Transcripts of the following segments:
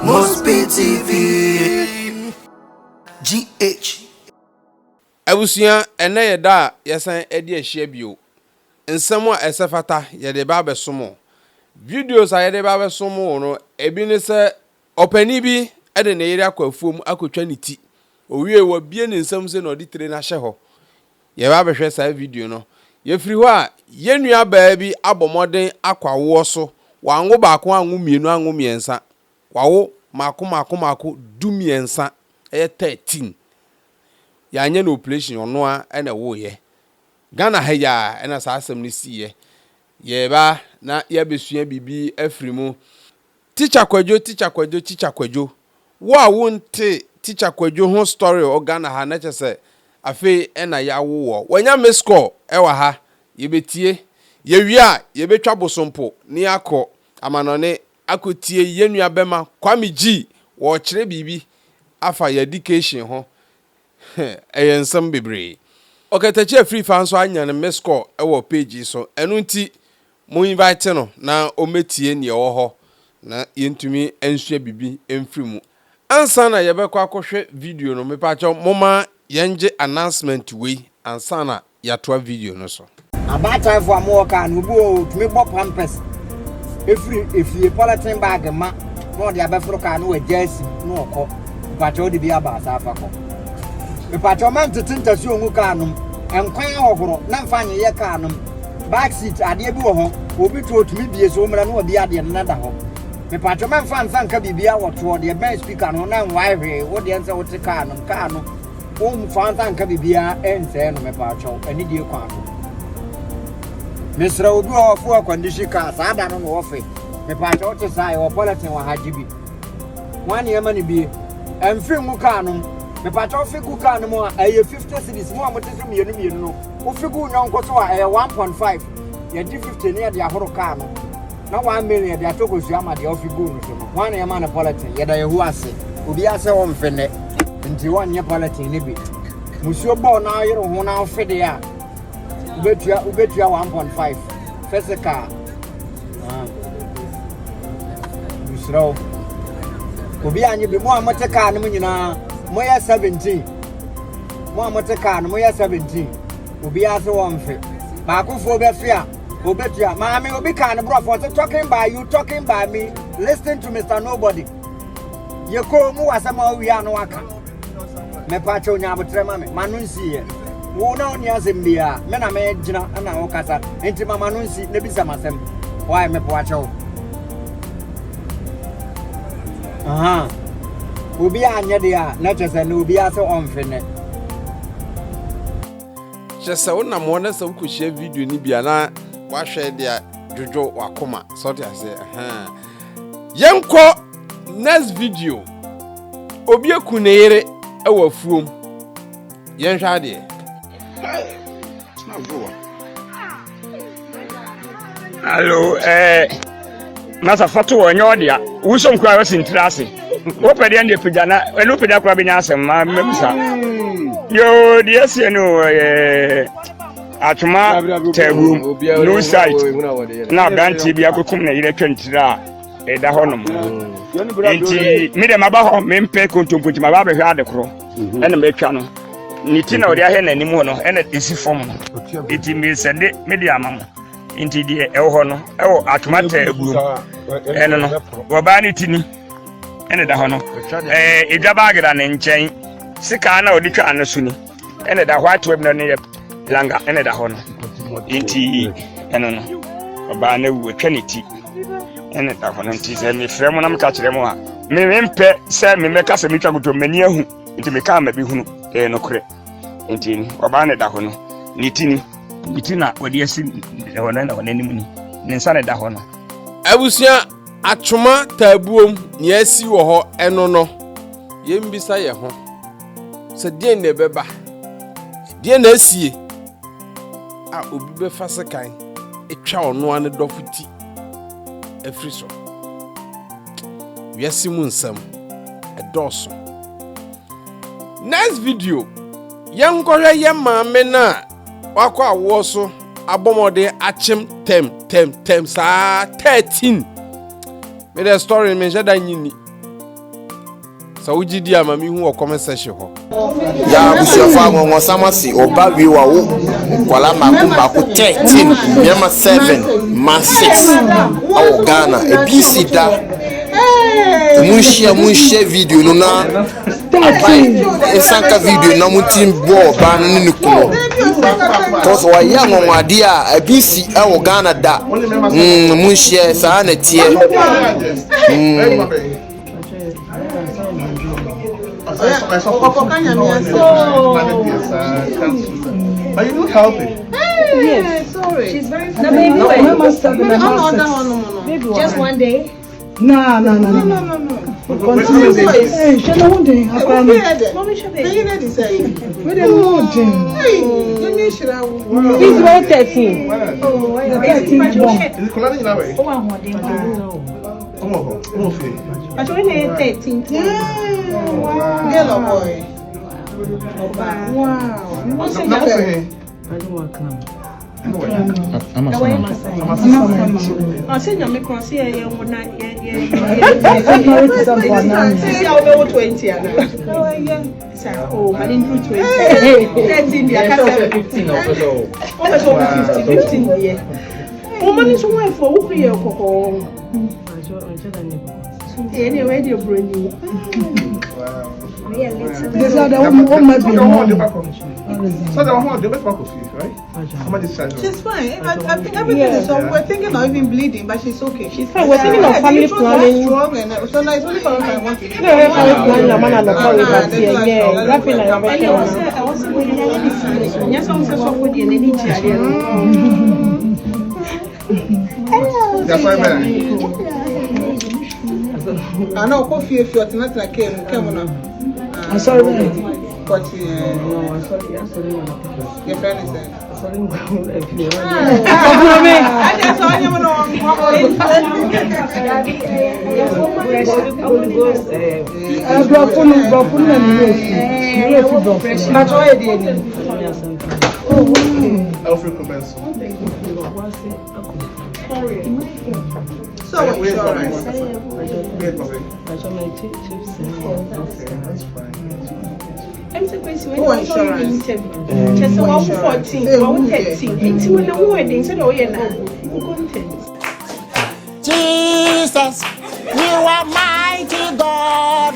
Mosbee TV GH. Abusia ene yeda yesan edi ahia bio. Nsem a esefata yede ba besomo. Videos a yede ba besomo no ebi ne se opani bi ede ne yere akwafuom akotwa ne ti. Owie wo bie ne nsem se no di tre na hye ho. Ye ba behwe sa video no. Ye firi ho a yenua baa bi abomoden akwawo so. Wango baako anwo mienu anwo miensa. Wawo mako dumiensa 13. Ya nya no operation ono a ene wo ye. Ghana ha ya ena sa asem ni siye. Ye ba na ye besua bibi afrimu. Teacher Kwadwo. Wo a wonte Teacher Kwadwo ho story o Ghana ha na chese afi ena ya wo. Wanya mescore ewa ha ye betie. Ye wi a ye betwa bosompo ni akọ amanone akotie yenua bema Kwame G wo kire bibi afa ya education ho. Ensem bebre. OKATAKYIE AFRIFA nso anya ne mescore ewo page so. Enu nti mo invite no na ometie ne wo ho na yentumi ensua bibi emfrimu. Ansa na yebekwa akohwe video no mepacho moma yenje announcement we ansa na yatoa video no so. About time for more can go to me pop pampers. If you politin bag ma no the abefro can no jersey no ko. But all the be about Afrifa. Me patcho man to tinta su ongu kanum enkwan ohoro na mfanye ye kanum back seat ade bi wo ho obi to otumi bie so mra no obi ade na da ho me patcho man fan sanka bibia woto de ben speaker no na nwa hwe wo de nse wote kanum o mu fan sanka bibia ense no me patcho ani die kwan Mr. Obi ofu akwandisi ka sada no wo fe me patcho wote sai wo politin wa hajibi wani yamani bi emfi mu kanum me patcho figu kan mo a 50 cedis mo amote so mienu no wo figu nyonko so a 1.5 ye di 50 ne de ahoro kan no na 1 million de atoko su ama de ofigu no so no wan ye ma na politin ye da ye hu ase obi ase wo mfene nti wan ye politin ne bi musuo bo na ayero ho na ofede a ubetua 1.5 physical musro obi anye bi mo amote kan no nyina Moya 17. Moya Moya 17. Obi ase wonfe. Ba akufo be fia. Obetua. Maami obi kan bro for talking by you, talking by me. Listen to Mr. Nobody. Ye ko mu wasama wi anu aka. Me pa cho nya abotre mame. Manu nsi ye. Wo na oni asem bia. Me na me gina na wo kasa. Enti mama nu nsi na bisa masem. Why me pa cho. Aha. Obi anya dia na chese na obi ase onfene chese wona mo na se ko share video ni bia na wa hwe dia jojo wakoma so dia say yenko next video obi ekuneyere ewa fuom yenhwa de Hello Masa fatu wonyo dia wusom kwa wasintrase Opedi ande pejana eno peja kwa benya asem ma memisa yo die se no atuma tabu no site na branch bi akokum na yire twentira eda honom enti me de maba ho mempe kontomponti maba be hwa de kro ena metwa no niti na odi ahe na nimu no ena esi fom no enti me sende me de amam enti die ewo no ewo atuma tabu eno no woba ni tini ene da hono edwaba agada ne nchen sika na odi twa anasuni ene da white web na ne langa ene da hono inti eno no oba na wu twaniti ene da hono inti se mi frem na mka kire mo a me mpe se me meka se mi twa goto mani ahu inti me ka ma bi hunu no kure inti ni oba ne da hono nitini nitina odi asi hono na wona nimu ni ne nsa ne da hono abusia atuma tabuom ni asi wo ho eno no yembisa ye ho se die ne beba die na asie a obi be fasekan etwa ono ane dofuti afriso wiasi mu nsam edoso next video yenkohwe ye maame na wakwa awo so abomode achim tem sa 13 me the story me jada nyini So ugidi ama mi hu o comment section ho. Ya busuafo anwon samasi oba wi wa wo kwala mako 13 nyama 7 man 6 o Ghana ebisi da munshare video no na abai esanka video na mutim bo ba no ni kuno to so wa ya nwa ade a ebisi o Ghana da munshare sa na tie Are you not helping? Yes, sorry. She's very funny. No, Just one day. No. Continue. Hey, she no one day. He's very 13. Oh, Is it colliding that way? Come on. I told you 13. Girl or boy? Wow. What's your name? I don't want to come. I'm a I said, I'm a cross here. I'll go 20. Oh, I didn't do 20. 13, I can't 15. Almost over 15 years. Woman is away for who you are. Anyway, you're bringing. This is the one might be on the back of so the one the back of you, right? She's fine. I think everything is so we're thinking of even bleeding, but she's okay. She's fine. We're thinking of family planning. So now it's only for I want to. Family planning. I'm not yeah, wrapping like I was yes, I'm so good in the that's why I know coffee if you're not like come on. I'm sorry. But no, I'm sorry. Your friend is there. Sorry. So insurance. I'm surprised when you insurance. Just 14, 13. When the wedding said, "Oh yeah, Jesus, you are mighty God.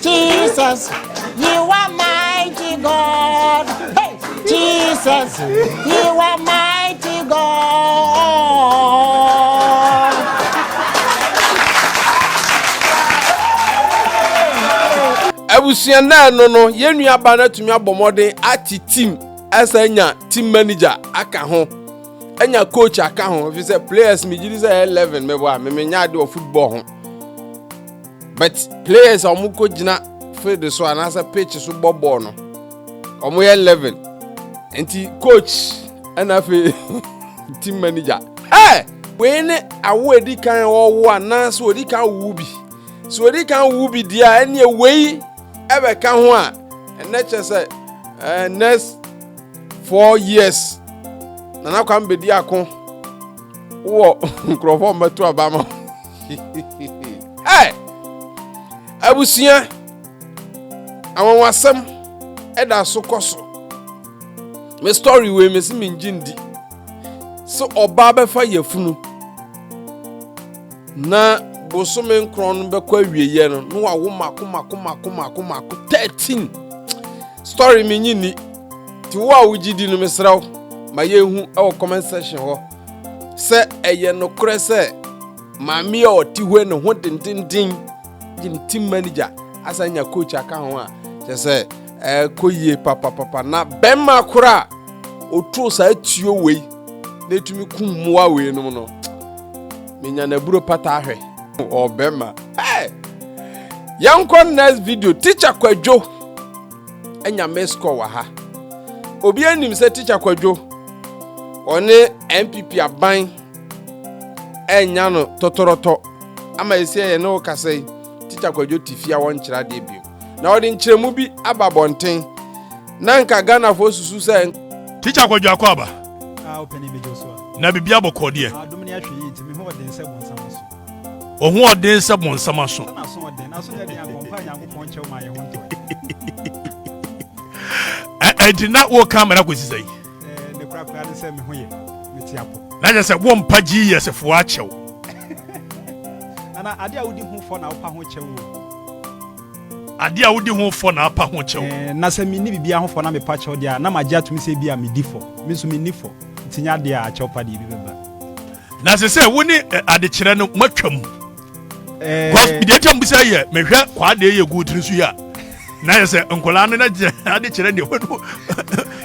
Jesus, you are mighty God. Hey, Jesus, you are mighty God. Abusiana no yenu aba na tumi abomode ati team asanya team manager aka ho enya coach aka ho fi say players me gidi say 11 mebo a me nya de football ho but players amuko gina field so anasa pitch so ball no omo 11 enti coach ana fi team manager we ne awo edi kan wo anasa odi kan wu bi so odi kan wu bi dia ene we ebe kan ho a ene say next 4 years na kwame bediako wo nkrofo meto abama abusia awon wasem eda so koso me story we me si minjindi so oba be fa yafunu na bosome nkron be kwa wieye no wa wo mako 13 story me nyini ti wo awugidi no mesraw ma yehu e comment section ho se eye no kure se mami o ti hwe no ho dindindin jin team manager asanya coach aka ho a je se koyie papa na bemma kura otu sa tuo wei na etumi kummuwa wei no no menya na buro pata ahwe o bemma yankon next video teacher Kwadwo enya mesco wa ha obi anim se teacher Kwadwo one MPP aban enya no totoroto ama ese ye no kasai teacher Kwadwo tifia won kira de bio na odi nkyeremu bi ababonten na nka Ghana fo susu se teacher Kwadwo akwaba openi mejo so na bibia bokode adom ne ahwe yi ntimi ho de nse bonsam so Oho ɔden sɛ mo nsɛm aso. Na so ɔden na so nyɛ de ankɔmpa Nyankopɔn kyɛw ma yɛ ho ntɔ. Ɛdi na wo camera ko sisai. Ne kura kura de sɛ me ho yɛ meti apo. Na je sɛ wo mpa gi yɛ sɛ fo akyɛw. Ana ade a wodi ho fo na wo pa ho kyɛw. Ade a wodi ho fo na apa ho kyɛw. Na sɛ me ni bibia ho fo na me pa kyɛw de a na ma gya tumi sɛ bi a me di fo. Me so me ni fo. Tinya de a kyɛw pa de bi beba. Na sɛ wo ni ade kyerɛ no matwam. Cause bidie kyɛm bi sɛ yɛ mehwɛ kwa de yɛ gu tiri so ya. Na yɛ sɛ nkola no na ade kyerɛ ne wo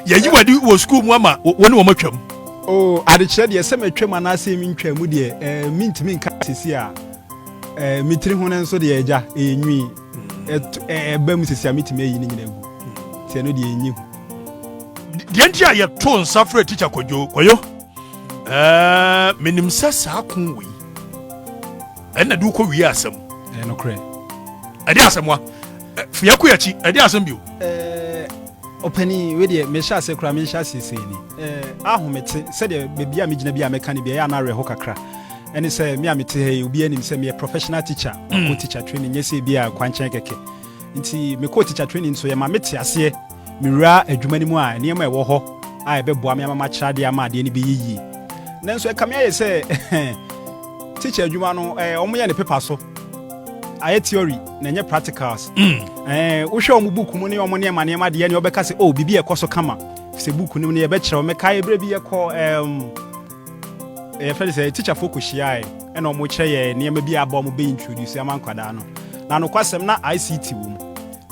yɛyi wadi wo school mu ama wo ne wo matwam. Oh, ade kyerɛ de sɛ matwam ana sɛ mi ntwa mu de mintimi nka sisi a mitiri ho ne nso de agya enwi ba mu sisi a mitimi ayi ne nyina gu. Tie no de enyi hu. De nti a yɛ to nsafre teacher Kwadwo menim sɛ saa kon wi ɛna du ko wi asɛm no kre ɛde asɛm wa fia ko yachi ɛde asɛm bio opani we de me sha se kra me sha sese ni ahomete sɛ de bebia me gina bia meka ne bia ya na reho kakra ɛne sɛ me amete he obi anim sɛ me professional teacher ko teacher training nyese bia kwankyɛn keke nti me ko teacher training so ye ma mete ase me wura adwuma ni mu a ne ma ɛwɔ hɔ a ɛbɛboa me ama kyerɛ de ama de ne bi yiyi nanso ɛka me ayɛ sɛ teacher adwuma no ɔmo yɛ ne paper so ayɛ theory na nyɛ practicals wohwɛ ɔmo book mu ne ɔmo ne ma ne ma de ne ɔbɛka sɛ oh bibi ɛkɔ so kama sɛ book no ne yɛbɛkyerɛ ɔmo ka ebre bi yɛkɔ fɛ sɛ teacher focus hia ɛna ɔmo kyerɛ yɛ ne ma bi aba ɔmo be introduce ama nkwadaa no na no kwasɛm na ICT wo mu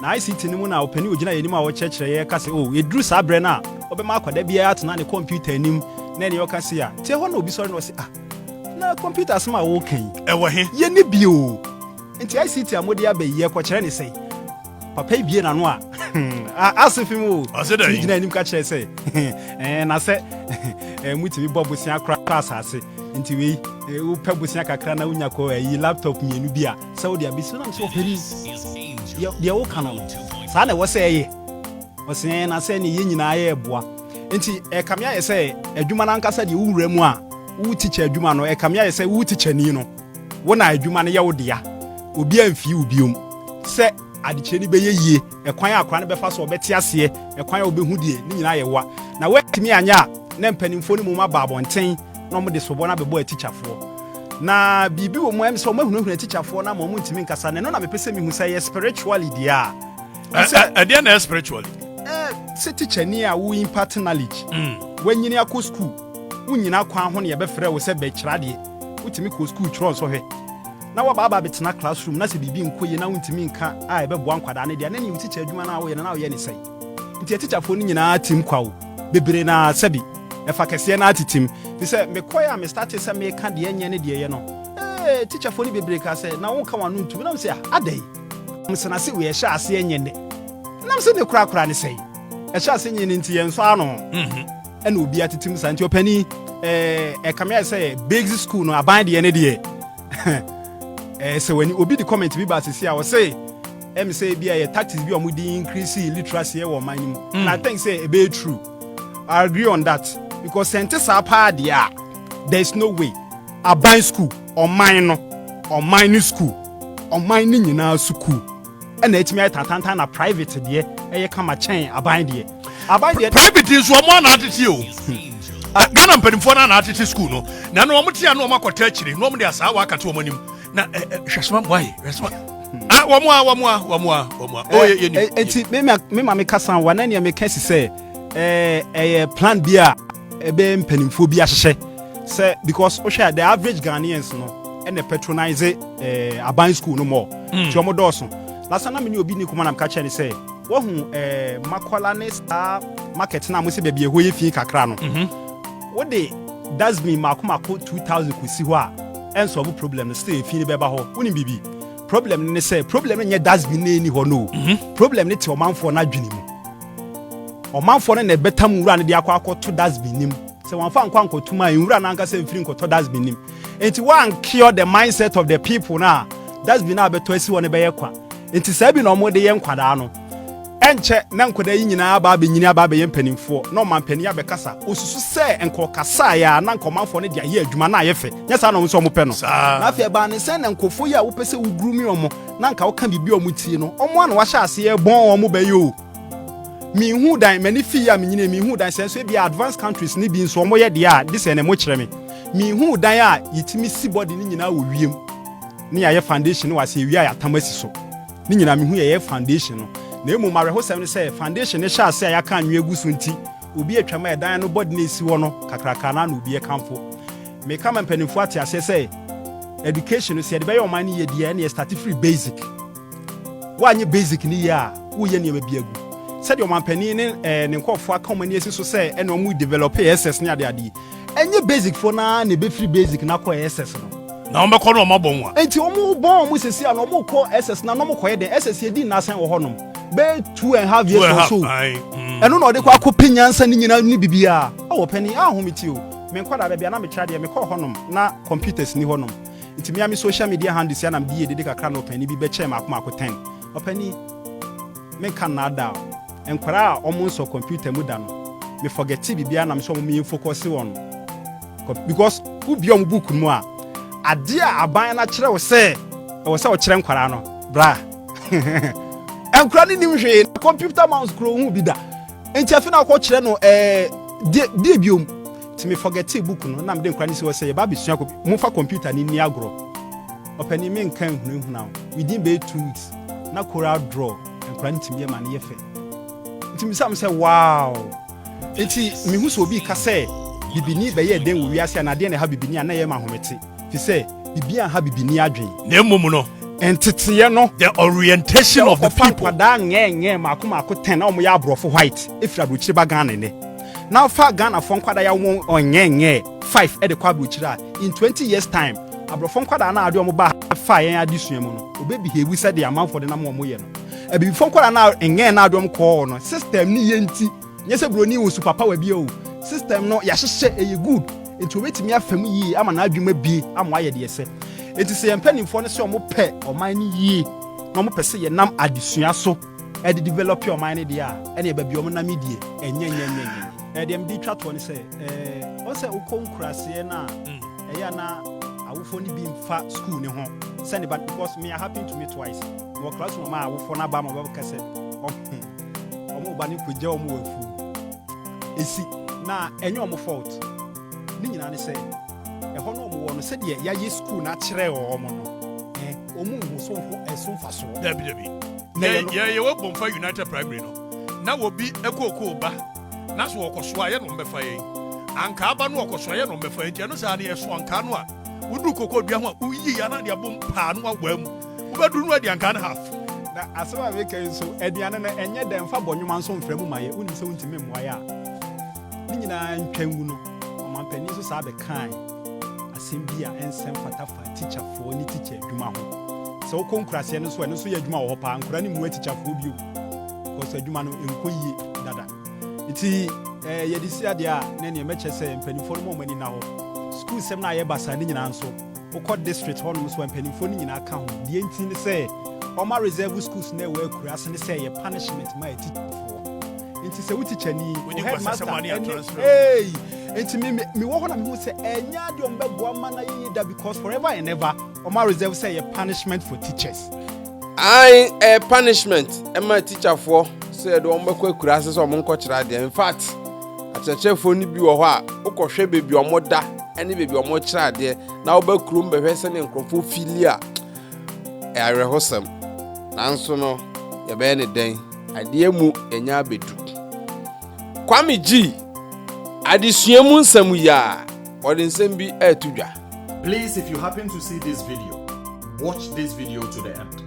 na ICT ne mu na opani ogina yɛ nim a wɔkyerɛkyerɛ yɛ ka sɛ oh eduru saa brɛ na ɔbɛma akwadaa bi atena ne computer anim na ne yɔka sɛ a tie hɔ na obi sɔre no sɛ na computer asma wo kan ɛwɔ he ye ne bio nti ICT amodi abayi ko kyerɛ ne sɛ papa bie na no a asefim o gina anim ka kyerɛ sɛ na sɛ mutimi bobusia kra asase nti wei wo pabusia kakra na unya ko yi laptop mienu bi a sɛ wo dia bi so na so opani dia wo kan no saa na wo sɛ ɛyɛ wo sɛ na sɛ ne ye nyina ayɛ boa nti kamia yɛ sɛ adwuma na nkasa de wura mu a wo teacher adwuma no kamia yɛ sɛ wo teacher ni no wo na adwuma no yɛ wo dia obi amfi wo biom sɛ adekyɛ ni bɛyɛ yie ɛkwan akwa no bɛfa so ɔbɛte aseɛ ɛkwan a obɛhu die ne nyina yɛ wa na watimi anya na mpanimfo no mu ma baabɔnten na ɔmo de sobɔ na bɛbɔ teacherfoɔ na bibi wo mu am sɛ ɔmo ahunahuna teacherfoɔ na ɔmo ntimi nkasa ne no na mepɛ sɛ mehu sɛ yɛ spiritually dia ɛdeɛ na spiritually sɛ teacher ni a wo impart knowledge wanyini akɔ school wonyina kwan ho ne yɛbɛfrɛ wo sɛ bɛkyerɛ deɛ wotimi kɔ school twerɛ so hwɛ na wababa betena classroom na sɛ bibi nkoye na wontimi nka a ɛbɛboa nkwadaa ne deɛ na nim teacher adwuma na wo yɛ na wo yɛ ne sɛ nti teacherfoɔ no nyinaa tim kwawo bebre na sɛbi ɛfa kɛseɛ na atitim fi sɛ mekɔɛ a me start sɛ meka deɛ nyɛ ne deɛ yɛ no teacherfoɔ no bebre ka sɛ na wonka wano ntumi na sɛ adai msena sɛ wo yɛ hyɛ aseɛ nyɛ ne nam sɛ ne kura ne sɛ ɛhyɛ aseɛ nyɛ ne nti yɛn so ano ɛna obi atitim sa nti opani ɛkamɛ sɛ basic school no aban deɛ ne deɛ sɛ wani obi di comment bi ba sisi a wɔ sɛ say bi a tactics bi ɔmo di increase literacy wɔ man mu and I think say e be true. I agree on that because sente sa pa dia there is no way aban school or mine school or mine nyina school ɛna etimi ayatanta na private deɛ ɛyɛ kama chain aban deɛ private is one na atete o Ghana mpanimfo na atete school no na no ɔmo tia no ɔmo akɔta akyire no ɔmo de asa wa akate ɔmo anim na hwɛsoma boy hwɛsoma wɔmoa enti me ma me kasa wa na ne me ka si sɛ plan bi a ebe mpanimfo bi ahyehyɛ sɛ because ohwɛ the average Ghanaians no and patronize aban school no more ti ɔmo dɔɔso last na me ni obi ni kuma na me ka kyɛ ne sɛ wo hu makola ne star market na mo se baabi ɛhɔ yɛ fi kakra no wo de dasmin mako 2000 kusi hɔ a and solve problem stay fi ni beba ho woni bibi problem ne say problem ne dasbin ne ni ho no problem ne te omanfo na dwene mu omanfo ne na betam wura ne de akwa to dasbin nim se wanfa nkwa nkotuma nwura na anka se mfiri nkoto dasbin nim enti wan cure the mindset of the people na dasbin na beto asi woni be ye kwa enti sabi na omo de ye nkwada no enche na nkoda yi nyina ba be nyina ba be yempanimfo na man pani abekasa osusu se enko kasa ya na nkomanfo ne dia ye adwuma na ayefe nyesa na nso mo pe no na afia ba ne se na nkofo ya wo pese wo grumi omo na nka wo kan bibi omo tie no omo ana wa hya ase e bon omo ba yo mi hu dan mani fi ya mi nyina mi hu dan senso bi advanced countries ni bi nso omo ye dia this ene mo kire mi hu dan a yitimi si body ni nyina wo wiem ni ya ye foundation wa se wi a yatamasi so ni nyina mi hu ye foundation no na emu mare ho sem ne say foundation ne sha se ya kan nwe gusu nti obi atwama e dan no body na si wo no kakraka na na obi e kanfo me kama mpanimfo ate ase say education se de be your man ye dia na start free basic wa nye basic ni ya wo ye ne be biagu said your man pani ne ne nkofo aka mani esi so say e no mu develop SS ne ade ade enye basic for na ne be free basic na ko SS no na o mekọ no o mabon wa enti o mu bon mu sesi ana o mu ko SS na no mu ko ye de SS ye di na san wo honom be 2.5 years or so eno na o de kwa akopinyansa ni nyina ni bibia o pani ahometi o me nkwada be bia na me kira de me ko honom na computers ni honom enti me am social media handles ya na me di de kakra na pani bi be che ma akoma ko 10 o pani me kan na da enkwara o mu so computer mu da no me forget bibia na me so me focus on because who be on book mu a ade a aban na kire wo se o kire nkwara no bra enkwara ni nimhwe computer mouse kro hu bi da enti afi na ko kire no de biom ti me forget book no na me de nkwara ni se wo se ba bisua ko mu fa computer ni ni agro opani me nkan hu na within be 2 weeks na Corel Draw enkwara ni timie ma na ye fe enti me say wow enti me hu so obi ka say bibini be ye den wo wiase na de na ha bibini na ye ma homete fi say bibia ha bibini adwen na emom no entitiye no the orientation of the people da nye makoma ko 10 na omo ya abrofo white efra brochire ba Ghana ne now fa Ghana fon kwada ya wo onye 5 e de kwa brochire a in 20 years time abrofo kwada na ade omo ba fa yen adesua mu no obebi hewi said the amount for the na mo ye no e bi fon kwada na enye na ade omo ko no system ni ye nti nye se broni wo super power bi o system no ya hyehye e good enti obetimi afam yi ama na adwuma bi ama aye de ese enti se yempanimfo ne se omo pe oman ni yi na omo pese ye nam adesua so e de develop your mind dia ene ba bi omo na medie enye e dem di twato ne se o se ukonkurase na e ya na awofo ni bi mfa school ne ho send but because me happen to me twice no class no ma awofo na ba ma ba kase omo ba ni kugye omo wafu esi na enye omo fault ni nyina ne se e ho no omo wo no se de ya ye school na kire omo no omo hu so eso fa so dabi ye wo bomfa United Primary no na wo bi ekoko ba na so okoso aye no mbefa ye anka aba no okoso aye no mbefa ye ti no sa de eso anka no a wudu koko dua ho a uyi ya na de abom pa no agwa mu wo bedu no de anka na half na asema we kan so ediane na enye dem fa bonwuma nso mfra mu maye uni se untimi mmoa ya ni nyina ntwangu no omampani so sa be kan asembia ensem fatafa teacher for ni teacher adwuma ho so konkurase no so ye adwuma wo pa ankura ni mu teacher for bio ko so adwuma no enkoyi dada iti ye disi ade a na ne meche se mpanifo no mani na ho school sem na ye basa ni nyina nso ko district ho no so mpanifo ni nyina ka ho die nti ni se oma reserve schools na we kurase ni se ye punishment ma teacher for nti se teacher ni headmaster hey enti me wo ho na me hu se enya de ombebo ama na ye da because forever and ever oma reserve say ye punishment for teachers a punishment ema teacher for say de ombekwa kurase so omo nkokira de in fact atechefo ni bi wo ho a ukohwe bebi omo da ene bebi omo kira de na obakuru mbehwe se ne nkrofo filia arehosam nanso no ye be ne den ade mu enya bedu Kwame G adisuamu nsam ya odinsem bi etudwa. Please, if you happen to see this video, watch this video to the end.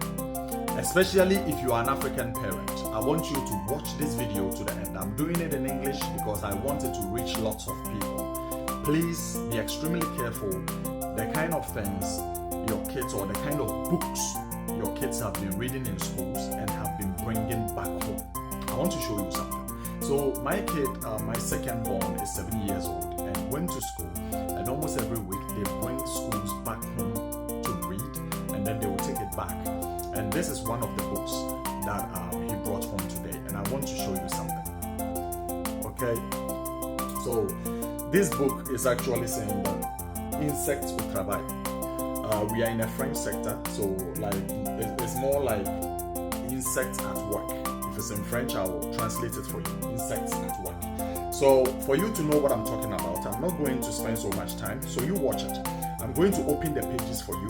Especially if you are an African parent, I want you to watch this video to the end. I'm doing it in English because I want it to reach lots of people. Please be extremely careful the kind of things your kids or the kind of books your kids have been reading in schools and have been bringing back home. I want to show you something. So my kid, my second born, is 7 years old and went to school, and almost every week they bring schools back home to read and then they will take it back. And this is one of the books that he brought home today, and I want to show you something. Okay, so this book is actually saying that insects will travail. We are in a French sector, so like it's more like insects at work. If it's in French, I will translate it for you. Insects at work. So for you to know what I'm talking about, I'm not going to spend so much time, so you watch it. I'm going to open the pages for you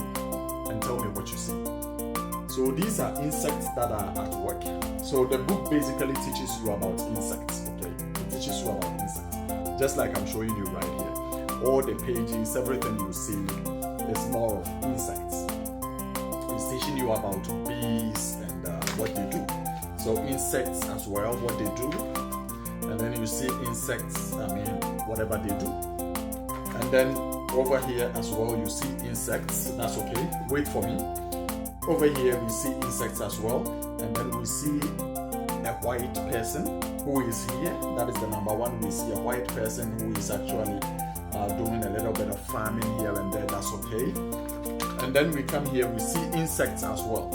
and tell me what you see. So these are insects that are at work. So the book basically teaches you about insects, okay? It teaches you about insects, just like I'm showing you right here. All the pages, everything you see is more of insects. It's teaching you about bees and what they do. So insects as well, what they do. And then you see insects, whatever they do. And then over here as well, you see insects. That's okay. Wait for me. Over here, we see insects as well. And then we see a white person who is here. That is the number one. We see a white person who is actually doing a little bit of farming here and there. That's okay. And then we come here, we see insects as well.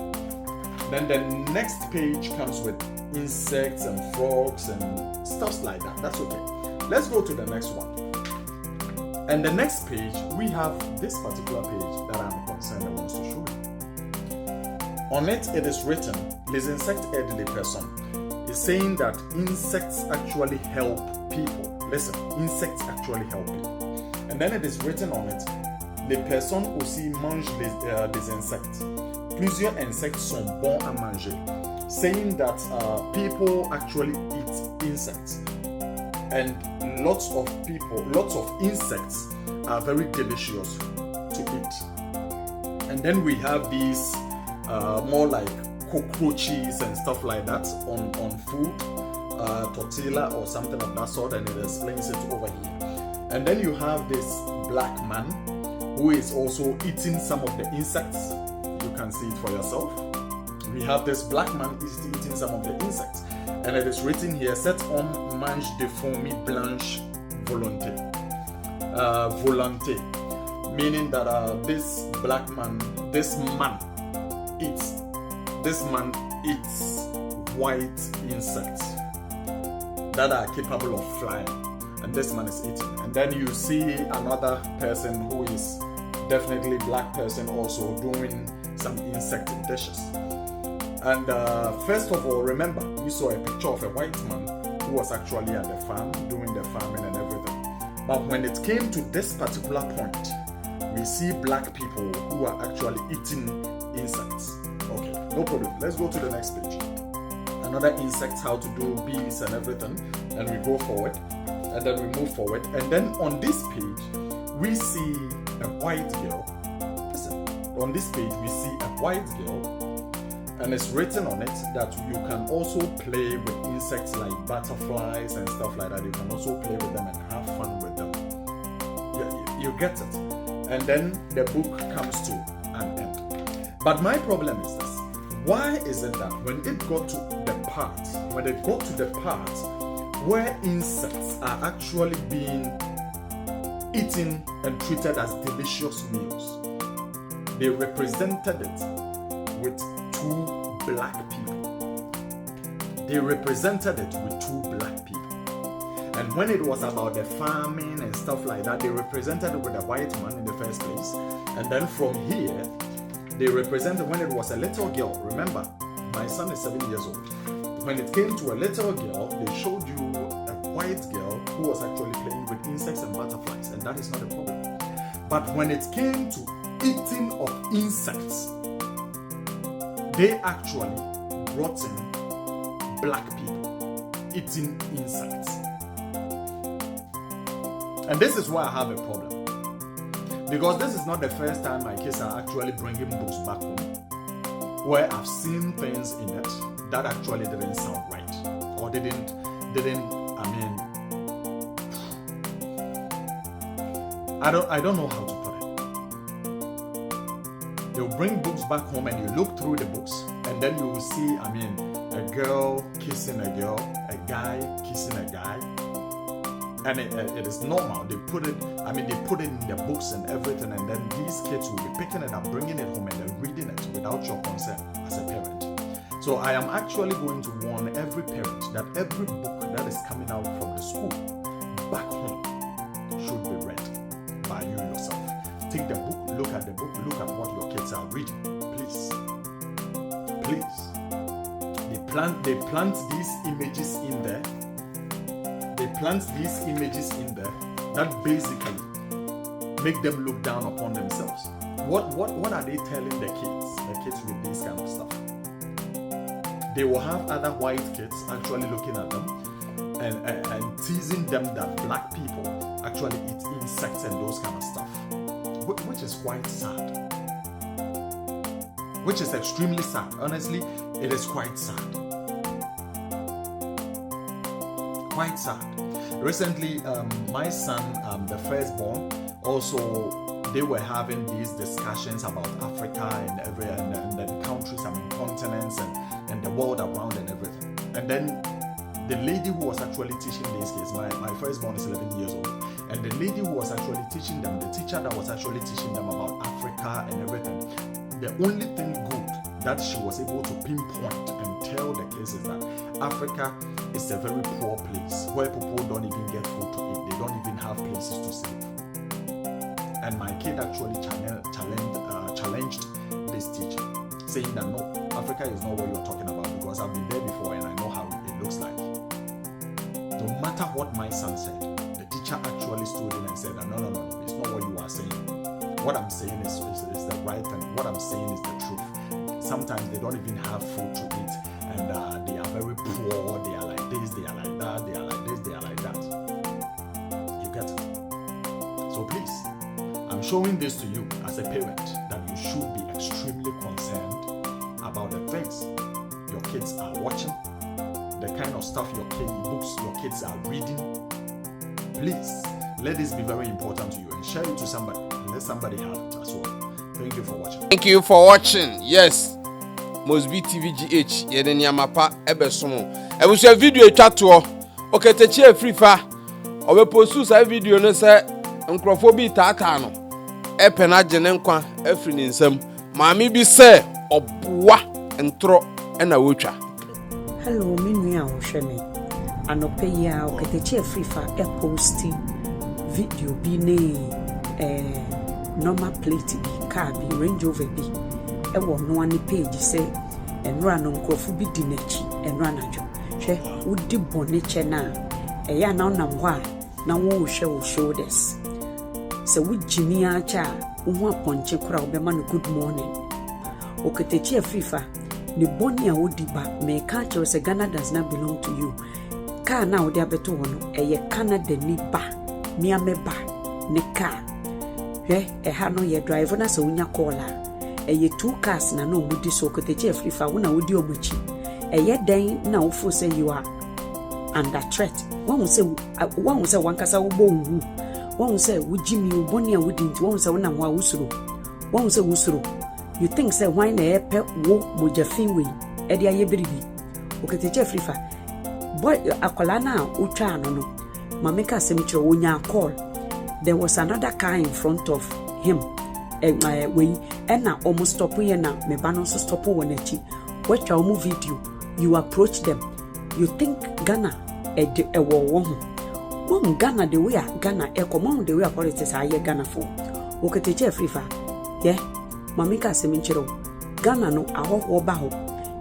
Then the next page comes with insects and frogs and stuff like that. That's okay. Let's go to the next one. And the next page, we have this particular page that I'm concerned I want to show you. On it, it is written, Les insectes aident les personnes. It's saying that insects actually help people. Listen, insects actually help people. And then it is written on it, les personnes aussi mangent des insectes. Plusieurs insectes sont bons à manger. Saying that people actually eat insects. And lots of insects are very delicious to eat. And then we have these more like cockroaches and stuff like that on food, tortilla or something of that sort, and it explains it over here. And then you have this black man who is also eating some of the insects. You can see it for yourself. We have this black man eating some of the insects. And it is written here, cet homme mange des fourmis blanches volonté. Volonté. Meaning that this black man, this man eats white insects that are capable of flying. And this man is eating. And then you see another person who is definitely black person also doing some insect dishes. And first of all, remember, we saw a picture of a white man who was actually at the farm, doing the farming and everything. But when it came to this particular point, we see black people who are actually eating insects. Okay, no problem. Let's go to the next page. Another insect, how to do bees and everything. And we go forward, and then we move forward. And then on this page, we see a white girl. Listen, on this page, we see a white girl. And it's written on it that you can also play with insects like butterflies and stuff like that. You can also play with them and have fun with them. You get it. And then the book comes to an end. But my problem is this. Why is it that when it got to the part where insects are actually being eaten and treated as delicious meals, they represented it with two black people. They represented it with two black people. And when it was about the farming and stuff like that, they represented it with a white man in the first place. And then from here, they represented when it was a little girl. Remember, my son is 7 years old. When it came to a little girl, they showed you a white girl who was actually playing with insects and butterflies. And that is not a problem. But when it came to eating of insects, they actually brought in black people eating insects. And this is why I have a problem. Because this is not the first time my kids are actually bringing books back home where I've seen things in it that actually didn't sound right. Or didn't, I don't know how to put it. They'll bring books back home and you look through the books and then you will see, a girl kissing a girl, a guy kissing a guy. And it is normal. They put it in the books and everything, and then these kids will be picking it up, bringing it home, and then reading it without your consent as a parent. So I am actually going to warn every parent that every book that is coming out from the school back home should be read by you yourself. Take the book, look at the book, look at what your kids are reading. Please. Please. They plant these images in there. They plant these images in there that basically make them look down upon themselves. What are they telling the kids with this kind of stuff? They will have other white kids actually looking at them and teasing them that black people actually eat insects and those kind of stuff, which is quite sad. Which is extremely sad. Honestly, it is quite sad. Quite sad. Recently, my son, the firstborn, also they were having these discussions about Africa and the countries, continents and the world around and everything. And then the lady who was actually teaching these kids, my firstborn is 11 years old, and the lady who was actually teaching them, the teacher that was actually teaching them about Africa and everything, the only thing good that she was able to pinpoint and tell the kids is that Africa is a very poor place where people don't even get food to eat. They don't even have places to sleep. And my kid actually challenged this teacher, saying that no, Africa is not what you're talking about because I've been there before and I know how it looks like. No matter what my son said, the teacher actually stood in and said that no, it's not what you are saying. What I'm saying is the right thing. What I'm saying is the truth. Sometimes they don't even have food to eat and they are very poor. They are like this, they are like that, they are like this, they are like that. You get it? So please, I'm showing this to you as a parent that you should be extremely concerned about the things your kids are watching, the kind of stuff books your kids are reading. Please, let this be very important to you and share it to somebody and let somebody have it as well. Thank you for watching. Thank you for watching. Yes. Mosbee TV Gh. Yede nyamapa ebesomo. Ebusua video twato. OKATAKYIE AFRIFA. Obe postu sa video no se nkrofo bi tata no. Epe na gene nkwa afri ni nsam. Maami bi se oboa ntro na wotwa. Hello, minu ya ohweme. Anope ya OKATAKYIE AFRIFA posti video bi ne normal plate bi car bi Range Rover bi ewo no ani page say enra no nkrofo bi di nachi enra najo hwe wodi bone che na eya na onam ho a na wo hwe wo shoulders se wujini acha wo aponche kura obema no good morning OKATAKYIE AFRIFA ne boni a wodi ba me ka che se Ghana does not belong to you car na wodi abeto ho no eye Canada ni ba miame ba ne car ha no ye driver na se unya caller eye 2 cars na no mudi so OKATAKYIE AFRIFA wo na wodi omuchi eye dan na wo fo say you are under threat won say wankasa wo bo wu won say wujimi uboni a wodi nti won say wo na ho a wusuro won say wusuro you think say why na epe wo mojafin we e dia ye biribi OKATAKYIE AFRIFA boy akola na utwa no no mameka semicho wonya call. There was another car in front of him. And na almost stop here na me ban so stop one echi. Watch our video. You approach them. You think Ghana a war one Ghana the way Ghana e come the way politics are Ghana for. OKATAKYIE AFRIFA. Yeah. Mamika seminchiro. Ghana no aho ba ho.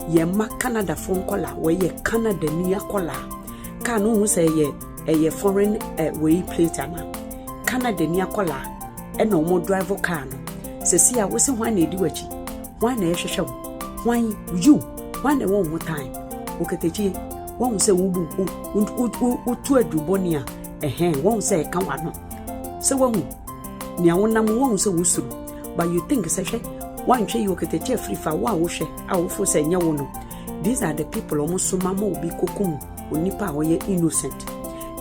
Ye ma Canada phone caller where ye Canada near caller. Can who say ye foreign way plate na. Canada near kola and no more driver car no se see I was one edi wachi one na ehwehwe one you one na one more time OKATAKYIE one say wubu utu aduboni a one say kan wa no se one nia wonam one say wusuru but you think say one hwe OKATAKYIE AFRIFA wa wo hwe a wo fo say nya wo no these are the people omuso mama obi kokum onipa a ye innocent.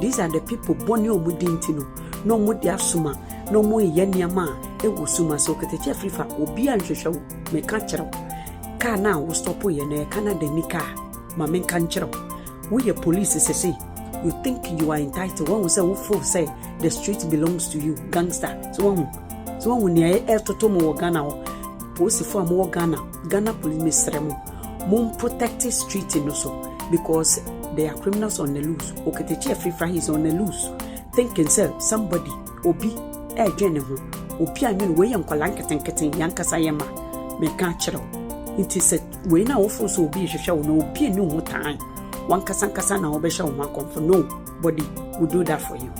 These are the people born you mudintino. No more the asuma, no more yeniama, it was suma so OKATAKYIE AFRIFA will be unsure, make catcher. Car now will stop we and a Canada nika, Mamen cancher. We a police say, you think you are entitled. One will say, who say the street belongs to you, gangster. So when you air to Tomo Ghana, post for more Ghana police mistremo. Moon protect the street in also because there are criminals on the loose. Okatakyi Afrifa is on the loose. Thinking somebody obi general obi anyu we yan kwalanketen yankasa yema me ka kire. It is we na ofo so obi hwehwe no obi enu ho tan. Wan kasa na obehwe wo makomfo. Nobody will do that for you.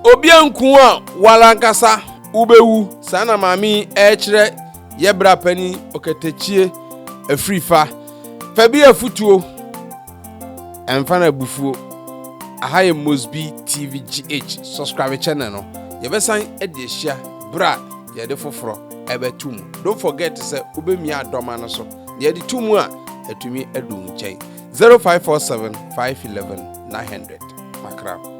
Obi anku a walankasa ubewu sana mami kire yebra pani Okatakyi Afrifa. Fabi afutuo emfana bufuo ahaye Mosbee TV Gh subscribe channel no yebesan ede hia bra yede foforo ebetum. Don't forget to say ubemia adoma no so yede tumu a etumi edum chai 0547 511 900 makra.